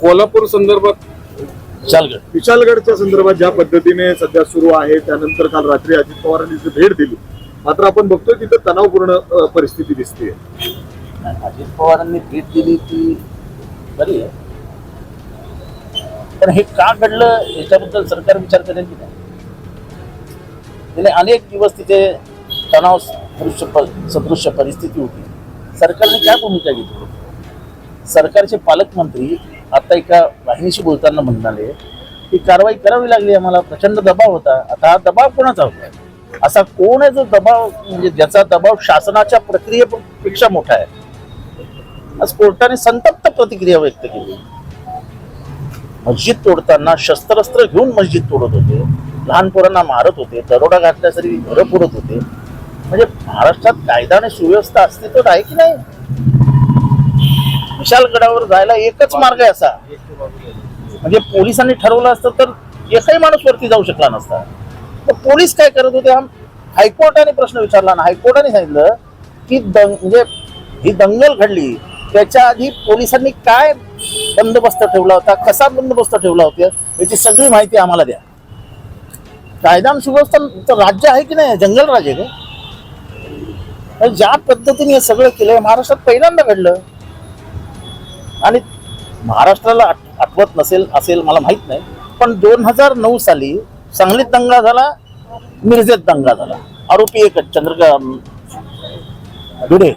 कोल्हापूर संदर्भात विशालगडच्या संदर्भात ज्या पद्धतीने सध्या सुरू आहे, त्यानंतर काल रात्री अजित पवारांनी भेट दिली, मात्र आपण बघतोय तिथं तणावपूर्ण परिस्थिती दिसते. अजित पवारांनी भेट दिली ती बरी आहे, पण हे का घडलं याच्याबद्दल सरकार विचार करेल की नाही. गेले अनेक दिवस तिथे तणाव सदृश्य परिस्थिती होती. सरकारने काय भूमिका घेतली. सरकारचे पालकमंत्री आता एका वाहिनीशी बोलताना म्हणाले की कारवाई करावी लागली, आम्हाला प्रचंड दबाव होता. आता हा दबाव कोणाचा होता? असा कोण आहे जो दबाव, म्हणजे ज्याचा दबाव शासनाच्या प्रक्रियेपेक्षा मोठा आहे. आज कोर्टाने संतप्त प्रतिक्रिया व्यक्त केली. मस्जिद तोडताना शस्त्रास्त्र घेऊन मस्जिद तोडत होते, लहान पोरांना मारत होते, दरोडा घातल्यासारखी घरं फोडत होते. म्हणजे महाराष्ट्रात कायदा आणि सुव्यवस्था अस्तित्वात आहे की नाही? विशालगडावर जायला एकच मार्ग आहे असा, म्हणजे पोलिसांनी ठरवलं असतं तर एकही माणूस वरती जाऊ शकला नसता. तर पोलीस काय करत होते? हायकोर्टाने प्रश्न विचारला ना, हायकोर्टाने सांगितलं की म्हणजे ही दंगल घडली त्याच्या आधी पोलिसांनी काय बंदोबस्त ठेवला होता, कसा बंदोबस्त ठेवला होता, याची सगळी माहिती आम्हाला द्या. कायदा आणि सुव्यवस्था राज्य आहे की नाही? जंगल राज आहे का? ज्या पद्धतीने हे सगळं केलंय महाराष्ट्रात पहिल्यांदा घडलं. आणि महाराष्ट्राला आठवत नसेल असेल मला माहित नाही, पण 2009 साली सांगलीत दंगा झाला, मिरजेत दंगा झाला. आरोपी एकच, चंद्रकांत भिडे.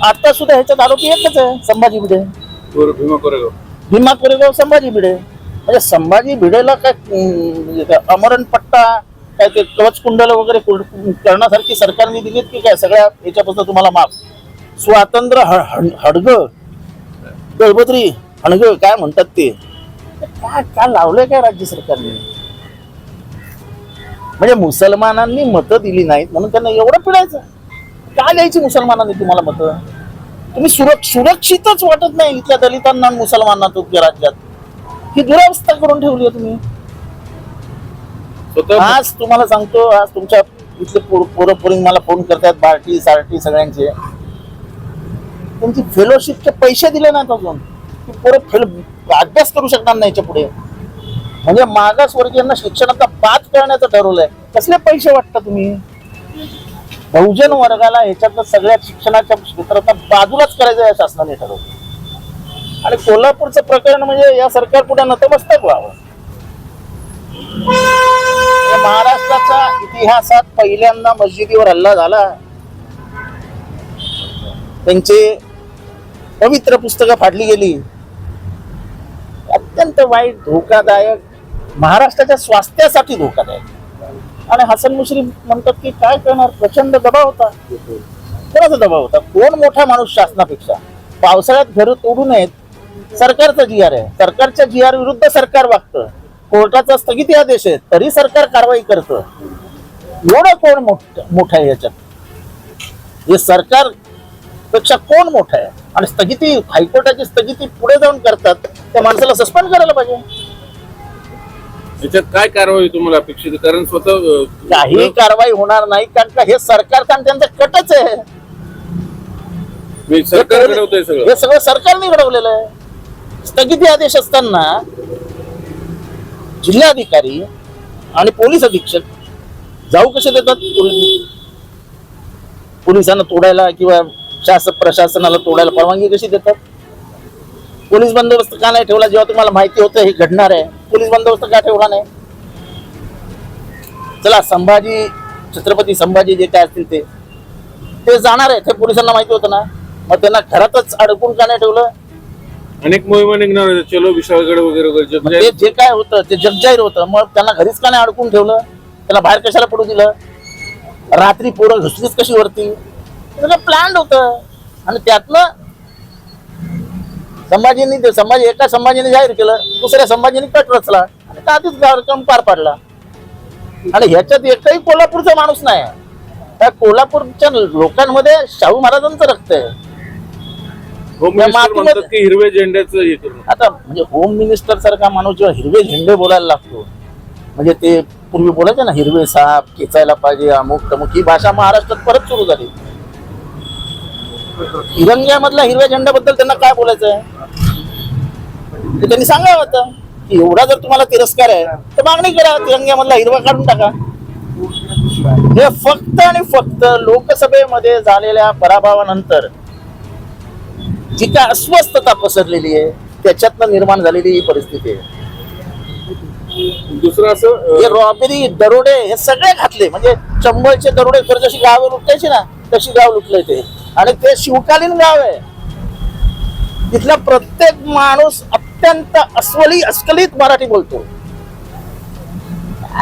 आता सुद्धा ह्याच्यात आरोपी एकच आहे, संभाजी भिडे. भीमा कोरेगाव संभाजी भिडे. म्हणजे संभाजी भिडेला काय अमरण पट्टा, काय ते कवच कुंडल वगैरे करण्यासारखी सरकारने दिलीत की काय? सगळ्या याच्यापासून तुम्हाला माफ. स्वातंत्र्य हडग दळबद्री हणग काय म्हणतात ते, काय लावलंय काय राज्य सरकारने? म्हणजे मुसलमानांनी मतं दिली नाहीत म्हणून त्यांना एवढं पिडायचं का? द्यायची मुसलमानांनी तुम्हाला मतं? तुम्ही सुरक्षितच वाटत नाही इथल्या दलितांना मुसलमानांना तुमच्या राज्यात. ही दुरावस्था करून ठेवली आहे तुम्ही. आज तुम्हाला सांगतो, आज तुमच्या इथले पोरं मला फोन करतात, बार्टी सारटी सगळ्यांचे. त्यांची फेलोशिपचे पैसे दिले नाहीत अजून. ती पोरं अभ्यास करू शकणार नाही याच्या पुढे. म्हणजे मागासवर्गीयांना शिक्षणाचा बाद करण्याचं ठरवलंय. कसले पैसे वाटता तुम्ही? बहुजन वर्गाला ह्याच्यातलं सगळ्या शिक्षणाच्या क्षेत्रात बाजूलाच करायचं या शासनाने ठरवलं. आणि कोल्हापूरचं प्रकरण म्हणजे या सरकार पुढे नतमस्तक व्हावं. महाराष्ट्राच्या इतिहासात पहिल्यांदा मस्जिदीवर हल्ला झाला. त्यांचे पवित्र पुस्तकं फाडली गेली. अत्यंत वाईट, धोकादायक, महाराष्ट्राच्या स्वास्थ्यासाठी धोकादायक. आणि हसन मुश्रीफ म्हणतात की काय करणार, प्रचंड दबाव होता. कोणाचा दबाव होता? कोण मोठा माणूस शासनापेक्षा? पावसाळ्यात घरं तोडू नयेत, सरकारचा जी आर आहे, सरकारच्या जी आर विरुद्ध सरकार वागतं. कोर्टाचा स्थगिती आदेश आहे तरी सरकार कारवाई करतं. एवढं कोण मोठं आहे याच्यात? हे सरकार पेक्षा कोण मोठं आहे? आणि स्थगिती, हायकोर्टाची स्थगिती पुढे जाऊन करतात, त्या माणसाला सस्पेंड करायला पाहिजे. याच्यात काय कारवाई तुम्हाला अपेक्षित? कारण स्वतः काही कारवाई होणार नाही, कारण का हे सरकारचा आणि त्यांचा कटच आहे. सरकार घडवतंय सगळं. हे सगळं सरकारने घडवलेलं आहे. स्थगिती आदेश असताना जिल्हाधिकारी आणि पोलीस अधीक्षक जाऊ कसे देतात पोलिसांना तोडायला, किंवा प्रशासनाला तोडायला परवानगी कशी देतात? पोलीस बंदोबस्त का नाही ठेवला? जेव्हा तुम्हाला माहिती होतं हे घडणार आहे, पोलीस बंदोबस्त का ठेवला नाही? चला, छत्रपती संभाजी जे काय असतील ते जाणार आहे, ते पोलिसांना माहिती होतं ना, मग त्यांना घरातच अडकून का नाही ठेवलं? अनेक मोहिमा निघणार, चलो विशाळगड वगैरे जे काय होतं ते जगजाहीर होतं. मग त्यांना घरीच का नाही अडकून ठेवलं? त्यांना बाहेर कशाला पडू दिलं? रात्री पोरं घुसलीच कशी वरती? प्लॅन होतं. आणि त्यातनं एका संभाजीने जाहीर केलं, दुसऱ्या संभाजीने कट रचला आणि आधीच कार्यक्रम पार पाडला. आणि ह्याच्यात एकही कोल्हापूरचा माणूस नाही. त्या कोल्हापूरच्या लोकांमध्ये शाहू महाराजांचं रक्त आहे. हिरवे झेंड्याचं हे करून आता म्हणजे होम मिनिस्टर सारखा माणूस जेव्हा हिरवे झेंडे बोलायला लागतो, म्हणजे ते पूर्वी बोलायचे ना, हिरवे साप खेचायला पाहिजे, अमुक तमुक, ही भाषा महाराष्ट्रात परत सुरू झाली. तिरंग्यामधल्या हिरव्या झेंड्याबद्दल त्यांना काय बोलायचं आहे? तर त्यांनी सांगावं होतं की एवढा जर तुम्हाला तिरस्कार आहे तर मागणी करा, तिरंग्यामधला हिरवा काढून टाका. हे फक्त आणि फक्त लोकसभेमध्ये झालेल्या पराभवानंतर जी काय अस्वस्थता पसरलेली आहे त्याच्यातनं निर्माण झालेली ही परिस्थिती आहे. दुसरं असं हे रॉबरी, दरोडे हे सगळे घातले, म्हणजे चंबळचे दरोडे तर जशी गावं लुटायची ना तशी गाव लुटले ते, आणि ते शिवकालीन गाव आहे. तिथला प्रत्येक माणूस अत्यंत अस्खलित मराठी बोलतो.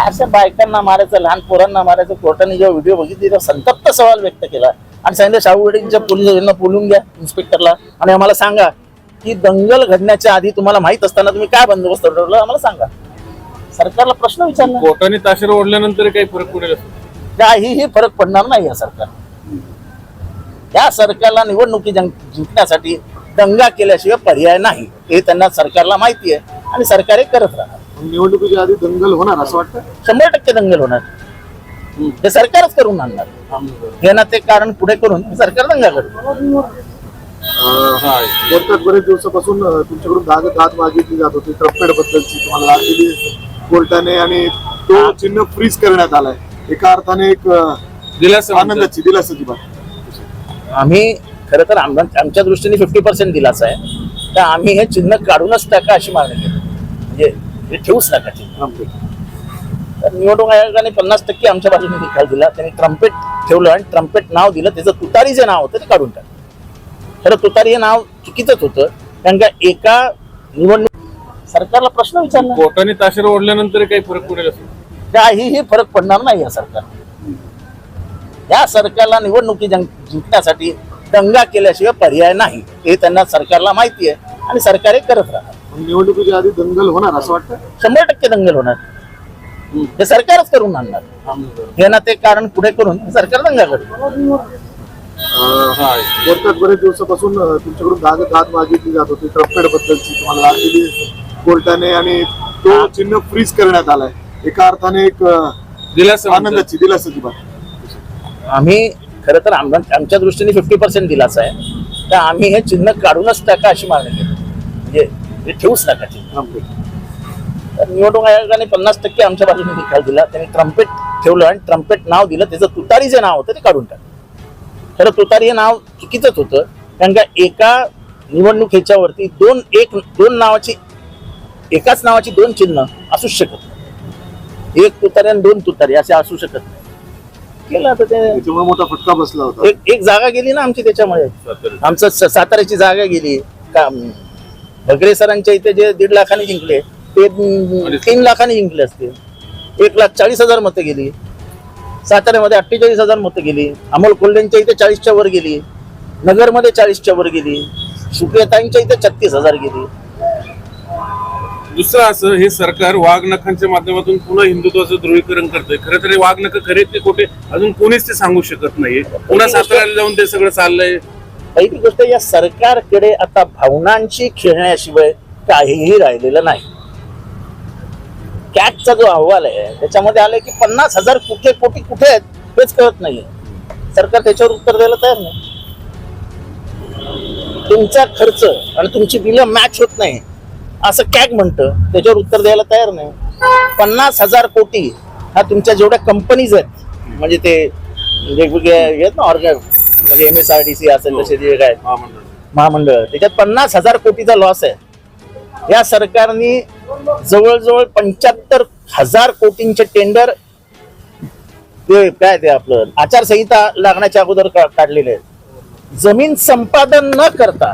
अशा बायकांना मारायचं, लहान पोरांना मारायचं, कोर्टाने जेव्हा व्हिडिओ बघितली तेव्हा संतप्त सवाल व्यक्त केला आणि सांगितलं शाहूवाडीच्या पोलिसांना बोलून घ्या, इन्स्पेक्टरला, आणि आम्हाला सांगा की दंगल घडण्याच्या आधी तुम्हाला माहित असताना तुम्ही काय बंदोबस्त ठरवला आम्हाला सांगा. सरकारला प्रश्न विचारला. कोर्टाने ताशेर ओढल्यानंतर काही फरक पडेल? काहीही फरक पडणार नाही या सरकार. या सरकारला निवडणुकी जिंकण्यासाठी दंगा केल्याशिवाय पर्याय नाही हे त्यांना सरकारला माहिती आहे आणि सरकार हे करत राहणार. निवडणुकीच्या आधी दंगल होणार असं वाटतं? 100% दंगल होणार. हे सरकारच करून आणणार. हे ना ते कारण पुढे करून सरकार दंगा करेल. कोर्टात बरेच दिवसापासून तुमच्याकडून दाद मागितली जात होती ट्रम्पेट बद्दलची, तुम्हाला दाद दिली कोर्टाने आणि तो चिन्ह फ्रीज करण्यात आलाय. एका अर्थाने एक दिलासाची बात. आम्ही खरं तर आमच्या दृष्टीने 50% दिलासा आहे, तर आम्ही हे चिन्ह काढूनच टाका अशी मागणी केली, म्हणजे हे ठेवूच नका चिन्ह. तर निवडणूक आयोगाने 50% आमच्या बाजूने निकाल दिला. त्यांनी ट्रम्पेट ठेवलं आणि ट्रम्पेट नाव दिलं, त्याचं तुतारी जे नाव होतं ते काढून टाकलं. खरं तुतारी हे नाव चुकीचंच होतं, कारण का एका निवडणूक सरकारला प्रश्न विचारला. कोर्टाने ताशेर ओढल्यानंतर काही फरक पडेल? काहीही फरक पडणार नाही या सरकार. या सरकारला निवडणुकी जिंकण्यासाठी दंगा केल्याशिवाय पर्याय नाही हे त्यांना सरकारला माहिती आहे आणि सरकार हे करत राहणार. निवडणुकीच्या आधी दंगल होणार असं वाटतं? 100% दंगल होणार. हे सरकारच करून आणणार. हे ना ते कारण पुढे करून सरकार दंगा करेल. कोर्टात बरेच दिवसापासून तुमच्याकडून दाद मागितली जात होती ट्रम्पेट बद्दलची, तुम्हाला दाद दिली कोर्टाने आणि तो चिन्ह फ्रीज करण्यात आलाय. एका अर्थाने एक दिलासाची बात. आम्ही खरं तर आमच्या दृष्टीने 50% दिलासा आहे, तर आम्ही हे चिन्ह काढूनच टाका अशी मागणी केली, म्हणजे हे ठेवूच नका चिन्ह. तर निवडणूक आयोगाने 50% आमच्या बाजूने निकाल दिला. त्यांनी ट्रम्पेट ठेवलं आणि ट्रम्पेट नाव दिलं, त्याचं तुतारी जे नाव होतं ते काढून टाकलं. खरं तुतारी हे नाव चुकीचंच होतं, कारण का एका निवडणुकीच्यावरती दोन नावाची, एकाच नावाची दोन चिन्ह असू शकत नाही. एक तुतारी आणि दोन तुतारी असे असू शकत नाही. केलं तर त्याच्यामुळे मोठा फटका बसला होता. एक जागा गेली ना आमची, त्याच्यामुळे आमचं साताऱ्याची जागा गेली. भगरे सरांच्या इथे जे 1.5 लाखांनी जिंकले ते 3 लाखांनी जिंकले असते. 1,40,000 मतं गेली. साताऱ्यामध्ये 48,000 मतं गेली. अमोल कोल्हेंच्या इथे 40च्या वर गेली. नगरमध्ये 40च्या वर गेली. सुप्रियाताईंच्या इथे 36,000 गेली. दुसरं असं, हे सरकार वाघनखांच्या माध्यमातून पुन्हा हिंदुत्वाचं ध्रुवीकरण करतंय. खरं तर हे वाघनख खरे ते खोटे अजून कोणीच ते सांगू शकत नाही. पुन्हा साताऱ्याला जाऊन ते सगळं चाललंय. पहिली गोष्ट, या सरकारकडे आता भावनांशी खेळण्याशिवाय काहीही राहिलेलं नाही. कॅगचा जो अहवाल आहे त्याच्यामध्ये आलंय की 50,000 कोटी कुठे आहेत हेच कळत नाहीये. सरकार त्याच्यावर उत्तर द्यायला तयार नाही. तुमचा खर्च आणि तुमची बिलं मॅच होत नाही असं कॅग म्हणतं, त्याच्यावर उत्तर द्यायला तयार नाही. 50,000 कोटी हा तुमच्या जेवढ्या कंपनीज आहेत, म्हणजे ते वेगवेगळे आहेत ना म्हणजे MSRDC असेल तसे जे काय महामंडळ, त्याच्यात 50,000 कोटीचा लॉस आहे. या सरकारने जवळजवळ 75,000 कोटींचे टेंडर ते काय ते आपलं आचारसंहिता लागण्याच्या अगोदर काढलेले आहेत. जमीन संपादन न करता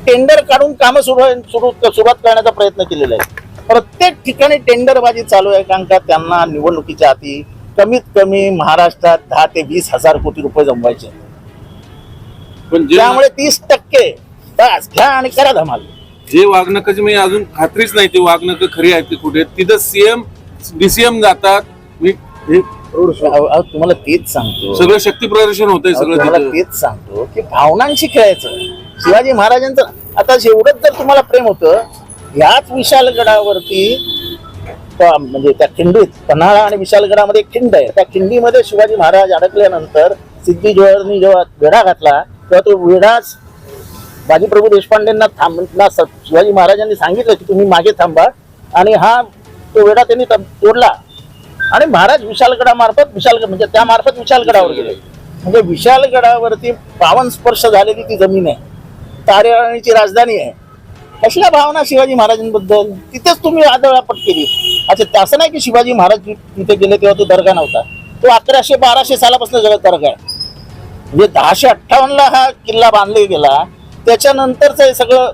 टेंडर काढून कामं सुरुवात करण्याचा प्रयत्न केलेला आहे. प्रत्येक ठिकाणी टेंडरबाजी चालू आहे, कारण का त्यांना निवडणुकीच्या आधी कमीत कमी महाराष्ट्रात 10 ते 20,000 कोटी रुपये जमवायचे. पण त्यामुळे 30% बस घ्या आणि करा धमाल. जे वाघनखाची म्हणजे अजून खात्रीच नाही ते वाघनख खरी आहेत ते कुठे. तिथं CM DCM जातात. तुम्हाला तेच सांगतो, सगळं शक्ती प्रदर्शन होतंय सगळं. तुम्हाला तेच सांगतो की भावनांशी खेळायचं. शिवाजी महाराजांचं आता एवढंच जर तुम्हाला प्रेम होतं, याच विशालगडावरती म्हणजे त्या खिंडीत, पन्हाळा आणि विशालगडामध्ये एक खिंड आहे, त्या खिंडीमध्ये शिवाजी महाराज अडकल्यानंतर सिद्धी जोहरनी जेव्हा वेढा घातला तेव्हा तो वेढाच बाजीप्रभू देशपांडेंना शिवाजी महाराजांनी सांगितलं की तुम्ही मागे थांबा, आणि हा तो वेढा त्यांनी तोडला आणि महाराज विशालगडामार्फत म्हणजे त्यामार्फत विशालगडावर गेले. म्हणजे विशालगडावरती पावन स्पर्श झालेली ती जमीन आहे, तारेराणीची राजधानी आहे. कसल्या भावना शिवाजी महाराजांबद्दल, तिथेच तुम्ही आदळापट केली. अच्छा, असं नाही की शिवाजी महाराज तिथे गेले तेव्हा तो दर्गा नव्हता, तो 1100-1200 सालापासून जगत दर्गा आहे. म्हणजे 1058ला हा किल्ला बांधला गेला. त्याच्यानंतरच हे सगळं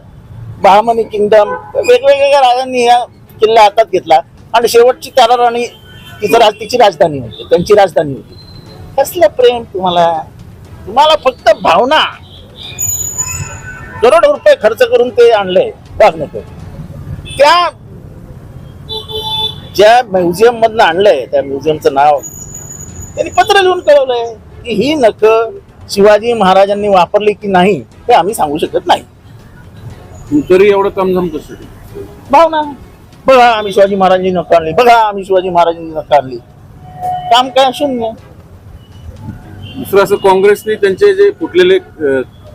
बहामनी किंगडम वेगवेगळ्या राजांनी हा किल्ला हातात घेतला आणि शेवटची ताराराणी तिची राजधानी होती, त्यांची राजधानी होती. कसलं प्रेम तुम्हाला फक्त भावना. करोडो रुपये खर्च करून ते आणलंय वाघनकर. त्या ज्या म्युझियम मधनं आणलंय, त्या म्युझियमचं नाव त्यांनी पत्र लिहून कळवलंय की ही नख शिवाजी महाराजांनी वापरली की नाही हे आम्ही सांगू शकत नाही. तरी एवढं कमजम कसं? भावना. बघा आम्ही शिवाजी महाराजांनी नख आणली, बघा आम्ही शिवाजी महाराजांनी नख आणली. काम काय शून्य. दुसरं असं, काँग्रेसने त्यांचे जे फुटलेले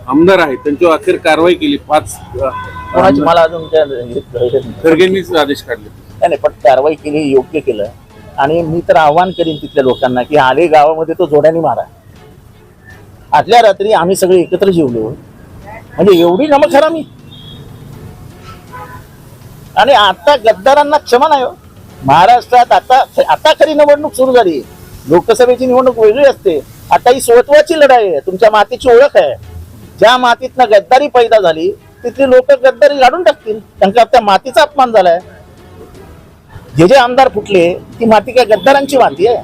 आमदार आहेत त्यांच्यावर अखेर कारवाई केली. 5 कोणाची मला अजून खरगेंनीच आदेश काढले. त्याने पण कारवाई केली, योग्य केलं. आणि मी तर आव्हान करीन तिथल्या लोकांना की आले गावामध्ये तो जोड्याने मारा. आदल्या रात्री आम्ही सगळे एकत्र जेवलो, म्हणजे एवढी नमक हरामी. आणि आता गद्दारांना क्षमा नाही हो. महाराष्ट्रात आता खरी निवडणूक सुरू झाली. लोकसभेची निवडणूक वेगळी असते, आता ही स्वत्वाची लढाई आहे, तुमच्या मातीची ओळख आहे. ज्या मातीतनं गद्दारी पैदा झाली तिथली लोक गद्दारी लाडून टाकतील, त्यांना त्या मातीचा अपमान झालाय. जे आमदार फुटले ती माती काय गद्दारांची माती आहे?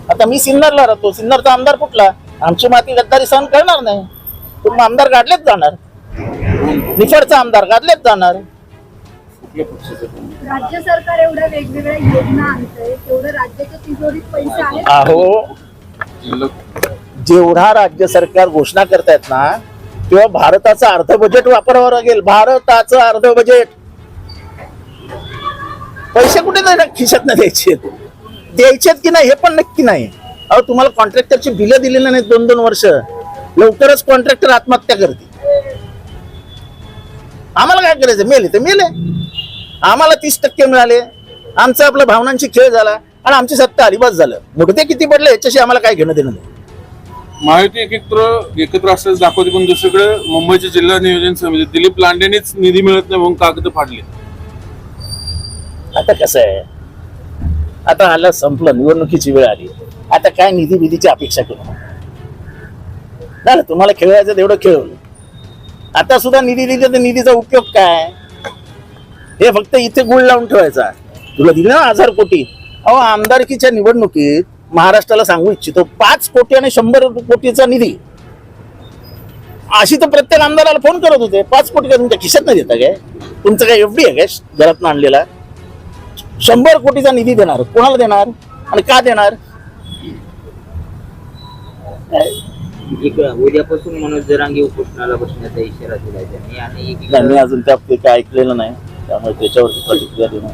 आता मी सिन्नरला राहतो, सिन्नरचा आमदार फुटला, आमची माती गद्दारी सहन करणार नाही. पण आमदार गाडलेच जाणार, निफाडचा आमदार गाडलेच जाणार. राज्य सरकार एवढ्या वेगवेगळ्या योजना आणतंय, तेवढं राज्याच्या तिजोरीत पैसे आहेत? अहो, जेवढा राज्य सरकार घोषणा करतायत ना, तेव्हा भारताचं अर्ध बजेट वापरावं लागेल. भारताचं अर्ध बजेट. पैसे कुठे नाही खिशात नाही द्यायचेत की नाही हे पण नक्की नाही. अहो, तुम्हाला कॉन्ट्रॅक्टरची बिलं दिलेली नाहीत 2-2 वर्ष. लवकरच कॉन्ट्रॅक्टर आत्महत्या करते. आम्हाला काय करायचं? मेले तर मेले. आम्हाला 30% मिळाले, आमचा आपल्या भावनांची खेळ झाला आणि आमची सत्ता आली, बस झालं. मोठे किती पडले याच्याशी आम्हाला काय घेणं देणं नाही. महायुती एकत्र असल्याचं दाखवते, पण दुसरीकडे मुंबईच्या जिल्हा नियोजन समिती दिलीप लांडेनेच निधी मिळत नाही म्हणून कागद फाडले. आता कसं आहे, आता आलं संपलं, निवडणुकीची वेळ आली, आता काय निधी बिधीची अपेक्षा करू ना. तुम्हाला खेळायचं तेवढं खेळवलं, आता सुद्धा निधी दिला तर निधीचा उपयोग काय? हे फक्त इथे गुळ लावून ठेवायचा. तुला दिलं ना 1000 कोटी. अहो, आमदारकीच्या निवडणुकीत महाराष्ट्राला सांगू इच्छितो 5 कोटी आणि 100 कोटीचा निधी. अशी तर प्रत्येक आमदाराला फोन करत होते. 5 कोटी का तुमच्या खिशात नाही देता काय? तुमचं काय एफडी आहे काय घरात आणलेला? 100 कोटीचा निधी देणार, कोणाला देणार आणि का देणार? उद्यापासून मनोज जरांगे उपोषणाला बसण्याचा इशारा दिला त्यांनी. आणि मी अजून त्या काय ऐकलेलं नाही, त्यामुळे त्याच्यावरती प्रतिक्रिया देणं